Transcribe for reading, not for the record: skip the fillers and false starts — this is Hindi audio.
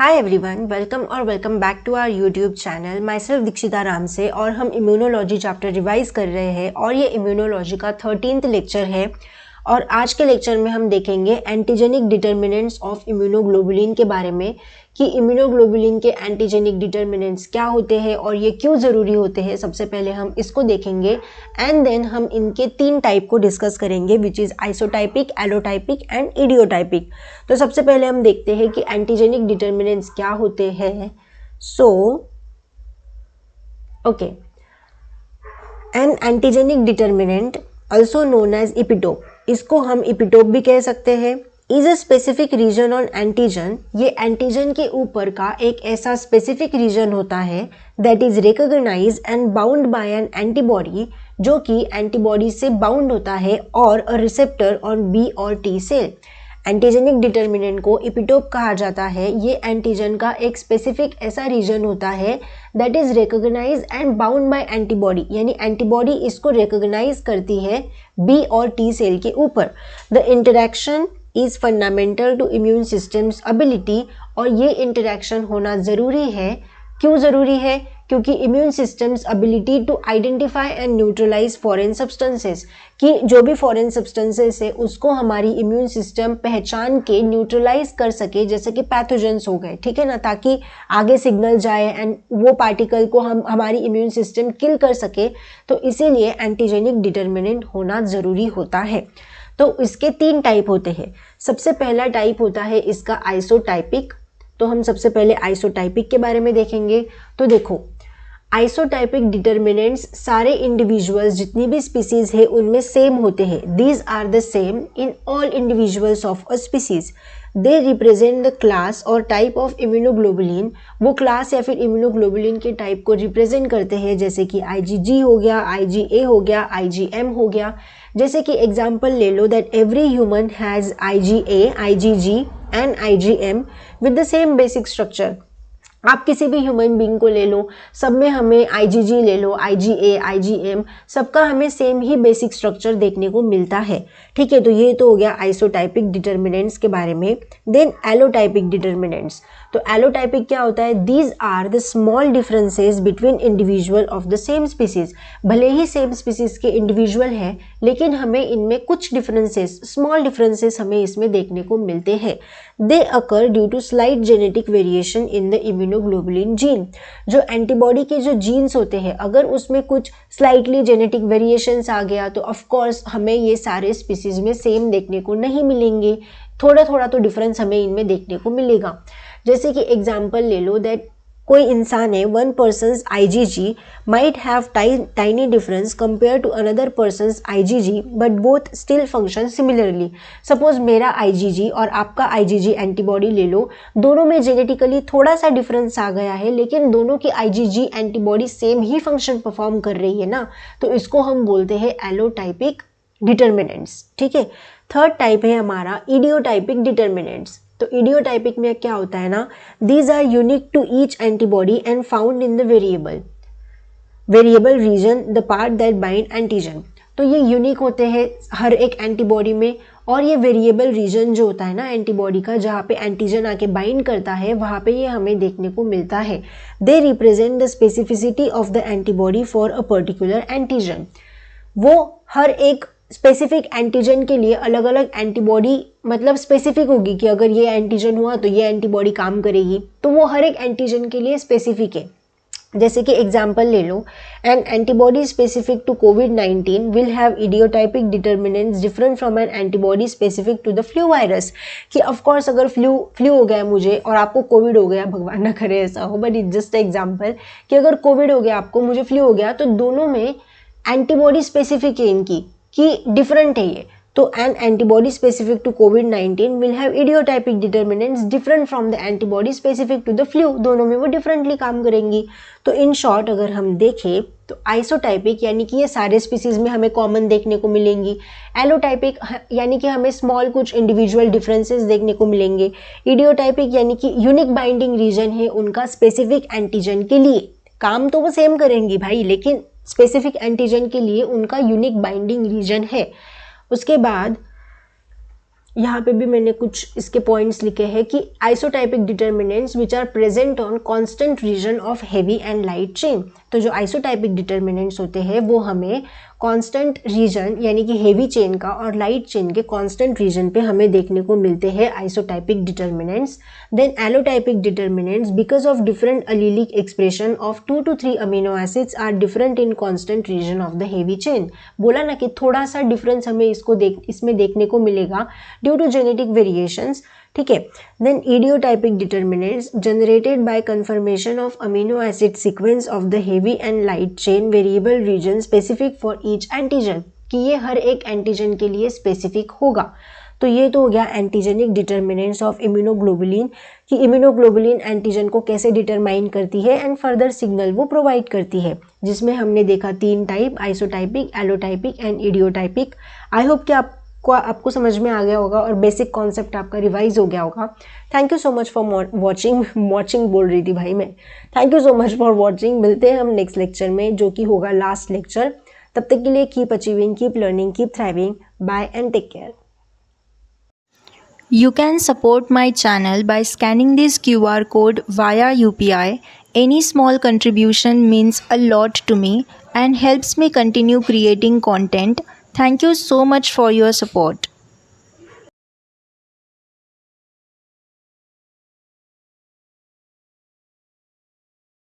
हाय एवरीवन, वेलकम और welcome back to our YouTube channel. Myself Dikshita Ram से और हम इम्यूनोलॉजी चैप्टर रिवाइज कर रहे हैं और ये इम्यूनोलॉजी का 13th लेक्चर है। और आज के लेक्चर में हम देखेंगे एंटीजेनिक डिटर्मिनेंट्स ऑफ इम्यूनोग्लोबुलिन के बारे में कि इम्यूनोग्लोबुलिन के एंटीजेनिक डिटर्मिनेंट्स क्या होते हैं और ये क्यों ज़रूरी होते हैं। सबसे पहले हम इसको देखेंगे एंड देन हम इनके 3 टाइप को डिस्कस करेंगे, विच इज़ आइसोटाइपिक, एलोटाइपिक एंड इडियोटाइपिक। तो सबसे पहले हम देखते हैं कि एंटीजेनिक डिटर्मिनेंट्स क्या होते हैं। Okay, an antigenic determinant also known as epitope, इसको हम इपिटोप भी कह सकते हैं, is a specific region on antigen. ये एंटीजन के ऊपर का एक ऐसा स्पेसिफिक रीजन होता है that is recognised and bound by an antibody, जो कि एंटीबॉडी से बाउंड होता है और अ रिसेप्टर ऑन बी और टी सेल। एंटीजेनिक डिटर्मिनेंट को इपिटोप कहा जाता है। ये एंटीजन का एक स्पेसिफिक ऐसा रीजन होता है that is recognised and bound by antibody, यानी एंटीबॉडी इसको रिकॉग्नाइज करती है बी और टी सेल के ऊपर। The interaction is fundamental to immune system's ability, और ये इंटरैक्शन होना ज़रूरी है। क्यों ज़रूरी है? क्योंकि immune system's ability to identify and neutralise foreign substances, कि जो भी फॉरेन सब्सटेंसेस है उसको हमारी इम्यून सिस्टम पहचान के न्यूट्रलाइज कर सके, जैसे कि पैथोजेंस हो गए, ठीक है ना, ताकि आगे सिग्नल जाए एंड वो पार्टिकल को हमारी इम्यून सिस्टम किल कर सके। तो इसीलिए एंटीजेनिक डिटर्मिनेंट होना ज़रूरी होता है। तो इसके 3 टाइप होते हैं। सबसे पहला टाइप होता है इसका आइसोटाइपिक। तो हम सबसे पहले आइसोटाइपिक के बारे में देखेंगे। तो देखो, आइसोटाइपिक डिटर्मिनेंट्स सारे इंडिविजुअल्स जितनी भी स्पीसीज है उनमें सेम होते हैं। These are the same in all individuals of a species. They represent the class और टाइप ऑफ इम्यूनोग्लोबुलिन। वो क्लास या फिर इम्यूनोग्लोबुलिन के टाइप को रिप्रेजेंट करते हैं, जैसे कि IgG हो गया, IgA हो गया, IgM हो गया। जैसे कि एग्जाम्पल ले लो that every human has IgA, IgG and IgM with the same basic structure. आप किसी भी ह्यूमन बीइंग को ले लो, सब में हमें IgG ले लो, IgA, IgM, सबका हमें सेम ही बेसिक स्ट्रक्चर देखने को मिलता है। ठीक है, तो ये तो हो गया आइसोटाइपिक डिटर्मिनेंट्स के बारे में। Then allotypic determinants. तो एलोटाइपिक क्या होता है? These are the small differences between individual of the same species. भले ही सेम स्पीसीज के इंडिविजुअल हैं, लेकिन हमें इनमें कुछ डिफरेंसेस, स्मॉल डिफरेंसेस हमें इसमें देखने को मिलते हैं। They occur due to slight genetic variation in the immunoglobulin gene. जो एंटीबॉडी के जो जीन्स होते हैं, अगर उसमें कुछ स्लाइटली जेनेटिक वेरिएशंस आ गया तो ऑफ कोर्स हमें ये सारे स्पीसीज में सेम देखने को नहीं मिलेंगे। थोड़ा थोड़ा तो डिफरेंस हमें इनमें देखने को मिलेगा। जैसे कि एग्जाम्पल ले लो दैट कोई इंसान है, one person's IgG might have tiny difference compare to another person's IgG but both still function similarly. Suppose मेरा IgG और आपका IgG एंटीबॉडी ले लो, दोनों में जेनेटिकली थोड़ा सा डिफरेंस आ गया है, लेकिन दोनों की IgG एंटीबॉडी सेम ही फंक्शन परफॉर्म कर रही है ना, तो इसको हम बोलते हैं एलोटाइपिक डिटर्मिनेंट्स। ठीक है, थर्ड टाइप है हमारा इडियोटाइपिक डिटर्मिनेंट्स। तो इडियोटाइपिक में क्या होता है ना, these are unique to each antibody and found in the variable region the part that bind antigen. तो ये यूनिक होते हैं हर एक एंटीबॉडी में, और ये वेरिएबल रीजन जो होता है ना एंटीबॉडी का, जहाँ पे एंटीजन आके बाइंड करता है, वहाँ पे ये हमें देखने को मिलता है। दे represent the specificity of the antibody for a particular antigen. वो हर एक स्पेसिफिक एंटीजन के लिए अलग अलग एंटीबॉडी मतलब स्पेसिफिक होगी कि अगर ये एंटीजन हुआ तो ये एंटीबॉडी काम करेगी, तो वो हर एक एंटीजन के लिए स्पेसिफिक है। जैसे कि एग्जाम्पल ले लो, an antibody specific to COVID-19 will have idiotypic determinants different from an antibody specific to the flu virus. कि ऑफकोर्स अगर फ्लू हो गया मुझे और आपको कोविड हो गया, भगवान ना करे ऐसा हो, बट इट जस्ट एग्जाम्पल कि अगर कोविड हो गया आपको, मुझे फ्लू हो गया, तो दोनों में एंटीबॉडी स्पेसिफिक है इनकी कि डिफरेंट है ये। तो an antibody specific to COVID-19 will have idiotypic determinants different from the antibody specific to the flu. दोनों में वो डिफरेंटली काम करेंगी। तो इन शॉर्ट अगर हम देखें तो आइसोटाइपिक यानी कि ये सारे स्पीसीज में हमें कॉमन देखने को मिलेंगी। एलोटाइपिक यानी कि हमें स्मॉल कुछ इंडिविजुअल डिफरेंसेस देखने को मिलेंगे। इडियोटाइपिक यानी कि यूनिक बाइंडिंग रीजन है उनका स्पेसिफिक एंटीजन के लिए। काम तो वो सेम करेंगी भाई, लेकिन स्पेसिफिक एंटीजन के लिए उनका यूनिक बाइंडिंग रीजन है। उसके बाद यहाँ पे भी मैंने कुछ इसके पॉइंट्स लिखे हैं कि isotypic determinants which are present on constant region of heavy and light chain. तो जो आइसोटाइपिक डिटर्मिनेंट्स होते हैं वो हमें कांस्टेंट रीजन यानी कि हेवी चेन का और लाइट चेन के कांस्टेंट रीजन पे हमें देखने को मिलते हैं isotypic determinants. Then allotypic determinants because of different allelic expression of 2 to 3 amino acids are different in constant region of the heavy chain. बोला ना कि थोड़ा सा डिफरेंस हमें इसमें देखने को मिलेगा ड्यू टू जेनेटिक वेरिएशंस, ठीक है। Then idiotypic determinants generated by conformation of amino acid sequence of the heavy and light chain variable region specific for each antigen, कि ये हर एक एंटीजन के लिए स्पेसिफिक होगा। तो ये तो हो गया एंटीजेनिक डिटर्मिनेंट्स ऑफ इम्यूनोग्लोबुलिन, कि इम्यूनोग्लोबुलिन एंटीजन को कैसे डिटरमाइन करती है एंड फर्दर सिग्नल वो प्रोवाइड करती है, जिसमें हमने देखा 3 टाइप, आइसोटाइपिक, एलोटाइपिक एंड इडियोटाइपिक। आई होप कि आपको समझ में आ गया होगा और बेसिक कॉन्सेप्ट आपका रिवाइज हो गया होगा। Thank you so much for watching बोल रही थी भाई मैं। Thank you so much for watching. मिलते हैं हम नेक्स्ट लेक्चर में, जो कि होगा लास्ट लेक्चर। तब तक के लिए keep achieving, keep learning, keep thriving. Bye and take care. You can support my channel by scanning this QR code via UPI. Any small contribution means a lot to me and helps me continue creating content. Thank you so much for your support.